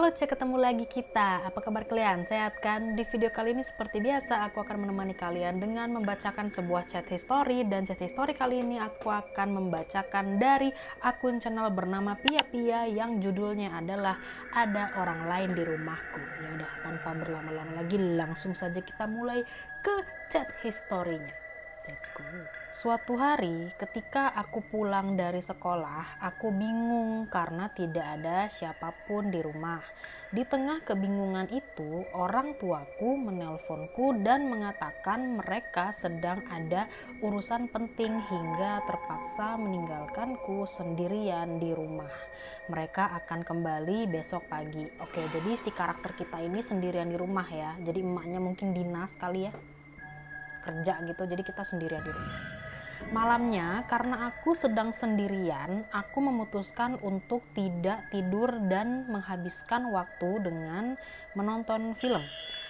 Halo cek, ketemu lagi kita. Apa kabar kalian? Sehat kan? Di video kali ini seperti biasa aku akan menemani kalian dengan membacakan sebuah chat history. Dan chat history kali ini aku akan membacakan dari akun channel bernama Pia Pia yang judulnya adalah Ada Orang Lain di Rumahku. Ya udah, tanpa berlama-lama lagi langsung saja kita mulai ke chat history-nya. Let's go. Suatu hari ketika aku pulang dari sekolah, aku bingung karena tidak ada siapapun di rumah. Di tengah kebingungan itu, orang tuaku menelponku dan mengatakan mereka sedang ada urusan penting hingga terpaksa meninggalkanku sendirian di rumah. Mereka akan kembali besok pagi. Oke, jadi si karakter kita ini sendirian di rumah ya. Jadi emaknya mungkin dinas kali ya, kerja gitu, jadi kita sendirian di rumah. Malamnya, karena aku sedang sendirian, aku memutuskan untuk tidak tidur dan menghabiskan waktu dengan menonton film.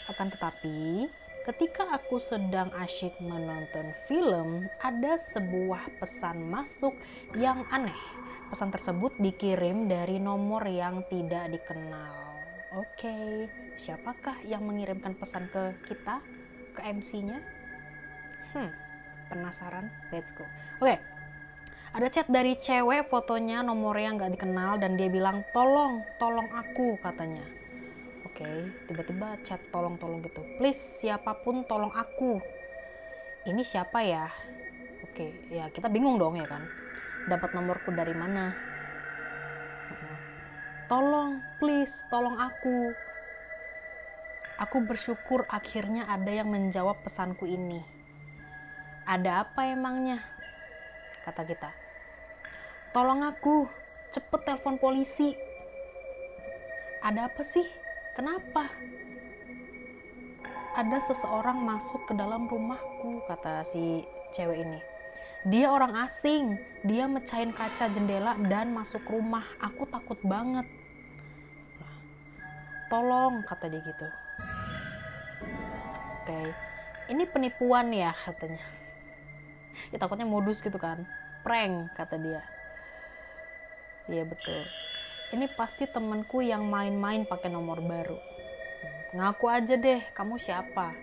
Akan tetapi, ketika aku sedang asyik menonton film, ada sebuah pesan masuk yang aneh. Pesan tersebut dikirim dari nomor yang tidak dikenal. Oke, siapakah yang mengirimkan pesan ke kita, ke MC-nya? Penasaran? Let's go. Oke. Ada chat dari cewek, fotonya nomornya nggak dikenal dan dia bilang tolong aku katanya. Oke, tiba-tiba chat tolong gitu. Please siapapun tolong aku. Ini siapa ya? Oke, ya kita bingung dong ya kan. Dapat nomorku dari mana? Tolong, please, tolong aku. Aku bersyukur akhirnya ada yang menjawab pesanku ini. Ada apa emangnya? Kata kita. Tolong aku, cepet telepon polisi. Ada apa sih? Kenapa? Ada seseorang masuk ke dalam rumahku, kata si cewek ini. Dia orang asing, dia mecahin kaca jendela dan masuk rumah. Aku takut banget. Tolong, kata dia gitu. Oke, ini penipuan ya katanya. Ya takutnya modus gitu kan, prank kata dia. Iya betul. Ini pasti temanku yang main-main pakai nomor baru. Ngaku aja deh, kamu siapa?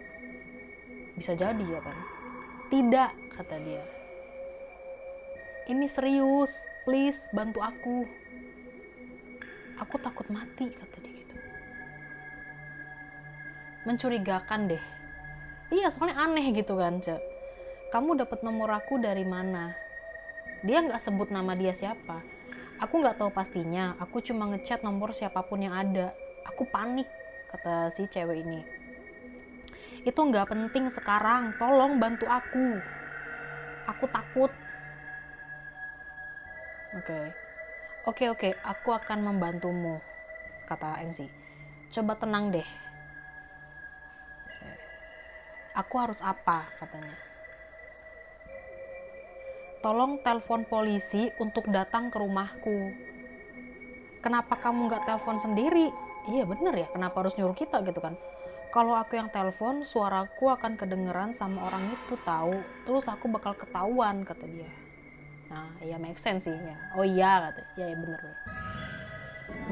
Bisa jadi ya kan? Tidak, kata dia. Ini serius, please bantu aku. Aku takut mati, kata dia gitu. Mencurigakan deh. Iya, soalnya aneh gitu kan, Cek. Kamu dapat nomor aku dari mana? Dia nggak sebut nama dia siapa. Aku nggak tahu pastinya. Aku cuma ngechat nomor siapapun yang ada. Aku panik, kata si cewek ini. Itu nggak penting sekarang. Tolong bantu aku. Aku takut. Oke, aku akan membantumu, kata MC. Coba tenang deh. Aku harus apa, katanya. Tolong telepon polisi untuk datang ke rumahku. Kenapa kamu nggak telepon sendiri? Iya bener ya, kenapa harus nyuruh kita gitu kan? Kalau aku yang telepon, suaraku akan kedengeran sama orang itu tahu. Terus aku bakal ketahuan, kata dia. Nah, ya make sense sih ya. Oh iya, kata. Ya bener.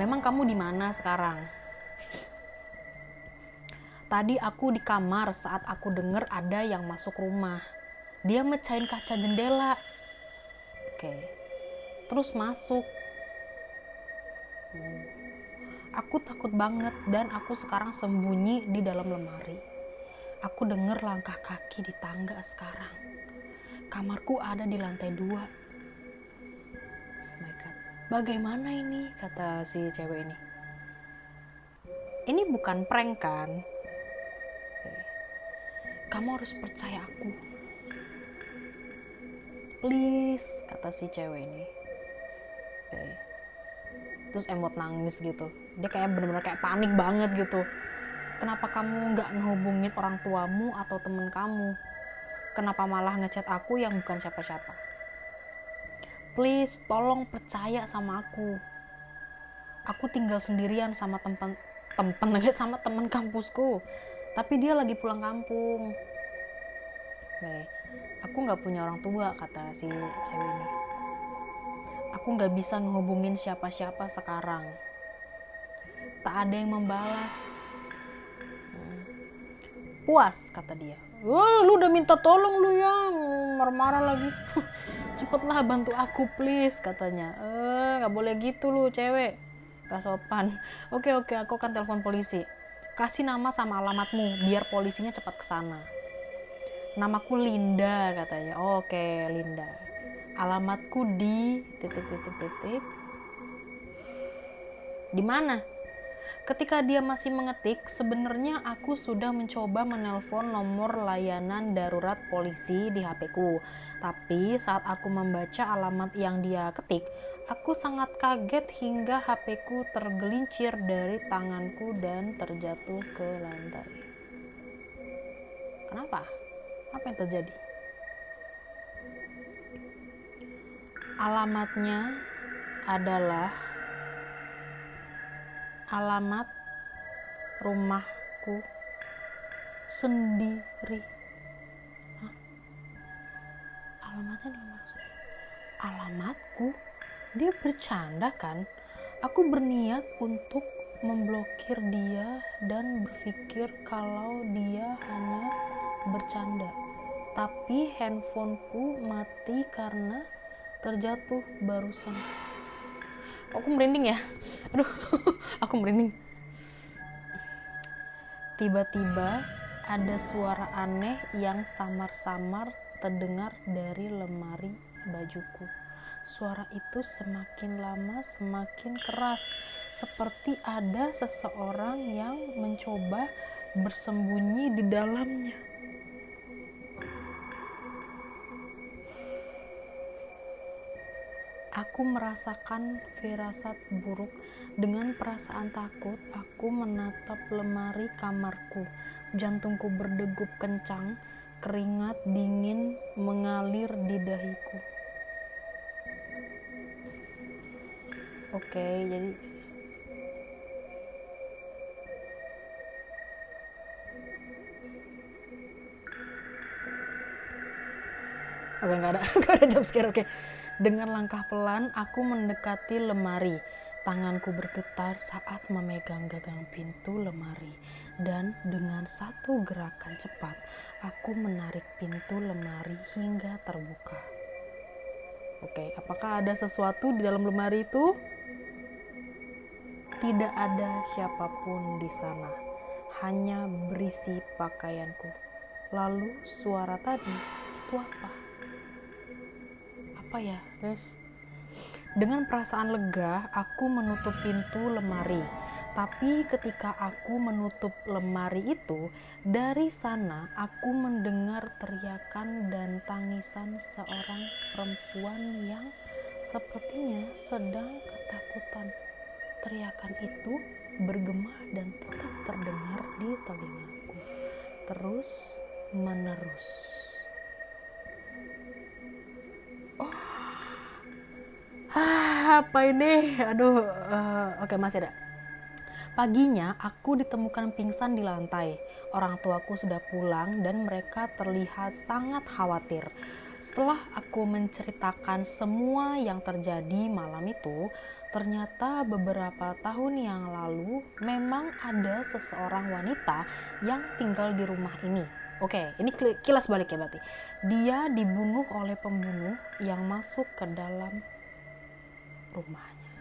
Memang kamu di mana sekarang? Tadi aku di kamar saat aku denger ada yang masuk rumah. Dia mecahin kaca jendela. Oke. Terus masuk. Aku takut banget dan aku sekarang sembunyi di dalam lemari. Aku denger langkah kaki di tangga sekarang. Kamarku ada di lantai 2. My God. Bagaimana ini? Kata si cewek ini. Ini bukan prank kan? Kamu harus percaya aku. Please, kata si cewek ini. Terus emot nangis gitu. Dia kayak bener-bener kayak panik banget gitu. Kenapa kamu gak ngehubungin orang tuamu atau temen kamu? Kenapa malah ngechat aku yang bukan siapa-siapa? Please, tolong percaya sama aku. Aku tinggal sendirian sama sama teman kampusku. Tapi dia lagi pulang kampung. Aku gak punya orang tua, kata si cewek ini. Aku gak bisa ngehubungin siapa-siapa sekarang. Tak ada yang membalas. Puas, kata dia. Wah, lu udah minta tolong lu ya, marah-marah lagi. Cepetlah bantu aku please, katanya. Gak boleh gitu lu cewek, gak sopan. Oke, aku akan telepon polisi. Kasih nama sama alamatmu biar polisinya cepat kesana. Namaku Linda, katanya. Oke, Linda. Alamatku di titik. Di mana? Ketika dia masih mengetik, sebenarnya aku sudah mencoba menelpon nomor layanan darurat polisi di HP-ku. Tapi saat aku membaca alamat yang dia ketik, aku sangat kaget hingga HP-ku tergelincir dari tanganku dan terjatuh ke lantai. Kenapa? Apa yang terjadi? Alamatnya adalah alamat rumahku sendiri. Hah? Alamatnya nomor alamatku? Dia bercanda kan? Aku berniat untuk memblokir dia dan berpikir kalau dia hanya bercanda. Tapi handphoneku mati karena terjatuh barusan. Aku merinding ya? Aduh, aku merinding. Tiba-tiba ada suara aneh yang samar-samar terdengar dari lemari bajuku. Suara itu semakin lama semakin keras, seperti ada seseorang yang mencoba bersembunyi di dalamnya. Aku merasakan firasat buruk. Dengan perasaan takut, aku menatap lemari kamarku. Jantungku berdegup kencang, keringat dingin mengalir di dahiku. Oke, jadi nggak ada jump scare. Oke. Dengan langkah pelan, aku mendekati lemari. Tanganku bergetar saat memegang gagang pintu lemari. Dan dengan satu gerakan cepat, aku menarik pintu lemari hingga terbuka. Oke, apakah ada sesuatu di dalam lemari itu? Tidak ada siapapun di sana. Hanya berisi pakaianku. Lalu suara tadi, itu apa? Apa ya guys? Dengan perasaan lega, aku menutup pintu lemari. Tapi ketika aku menutup lemari itu, dari sana aku mendengar teriakan dan tangisan seorang perempuan yang sepertinya sedang ketakutan. Teriakan itu bergema dan tetap terdengar di telingaku, terus menerus. Apa ini? Aduh, oke, masih ada. Paginya aku ditemukan pingsan di lantai. Orang tuaku sudah pulang dan mereka terlihat sangat khawatir. Setelah aku menceritakan semua yang terjadi malam itu, ternyata beberapa tahun yang lalu memang ada seseorang wanita yang tinggal di rumah ini. Oke, ini kilas balik ya berarti. Dia dibunuh oleh pembunuh yang masuk ke dalam rumahnya.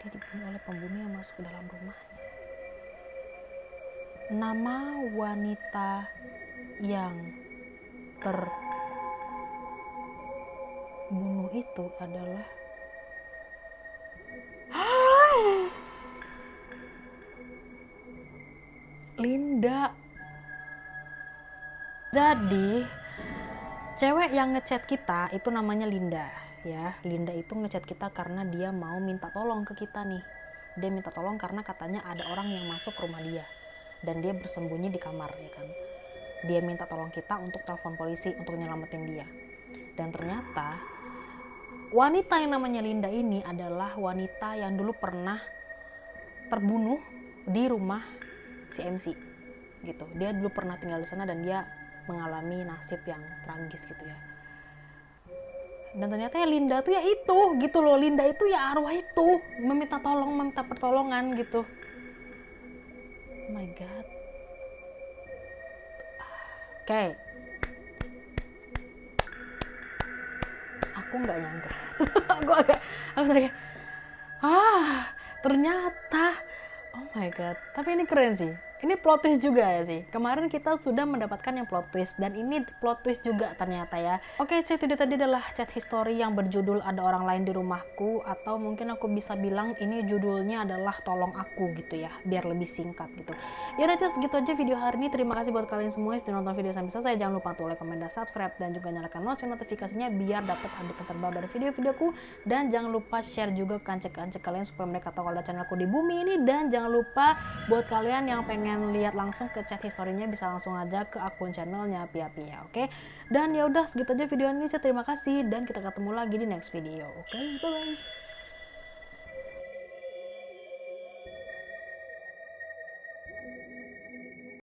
Dia dibunuh oleh pembunuh yang masuk ke dalam rumahnya. Nama wanita yang terbunuh itu adalah Linda. Jadi cewek yang ngechat kita itu namanya Linda ya. Linda itu ngechat kita karena dia mau minta tolong ke kita nih. Dia minta tolong karena katanya ada orang yang masuk ke rumah dia dan dia bersembunyi di kamar ya kan. Dia minta tolong kita untuk telepon polisi untuk nyelamatin dia. Dan ternyata wanita yang namanya Linda ini adalah wanita yang dulu pernah terbunuh di rumah si MC gitu. Dia dulu pernah tinggal di sana dan dia mengalami nasib yang tragis gitu ya. Dan ternyata ya Linda tuh ya itu gitu loh, Linda itu ya arwah itu meminta tolong, meminta pertolongan gitu. Oh my god. Oke. Aku nggak nyangka. Aku kayak ternyata, oh my god. Tapi ini keren sih. Ini plot twist juga ya sih. Kemarin kita sudah mendapatkan yang plot twist dan ini plot twist juga ternyata ya. Oke, chat itu tadi adalah chat history yang berjudul Ada Orang Lain di Rumahku, atau mungkin aku bisa bilang ini judulnya adalah Tolong Aku gitu ya, biar lebih singkat gitu. Ya udah, segitu aja video hari ini. Terima kasih buat kalian semua yang sudah nonton video sampai selesai. Jangan lupa untuk like, komen, dan subscribe, dan juga nyalakan lonceng notifikasinya biar dapat update terbaru dari video-videoku. Dan jangan lupa share juga ke kancek-kancek kalian supaya mereka tahu kalau ada channelku di bumi ini. Dan jangan lupa buat kalian yang pengen lihat langsung ke chat historinya bisa langsung aja ke akun channelnya Pia, oke? Dan ya udah, segitu aja video ini. Terima kasih dan kita ketemu lagi di next video. Oke, bye bye.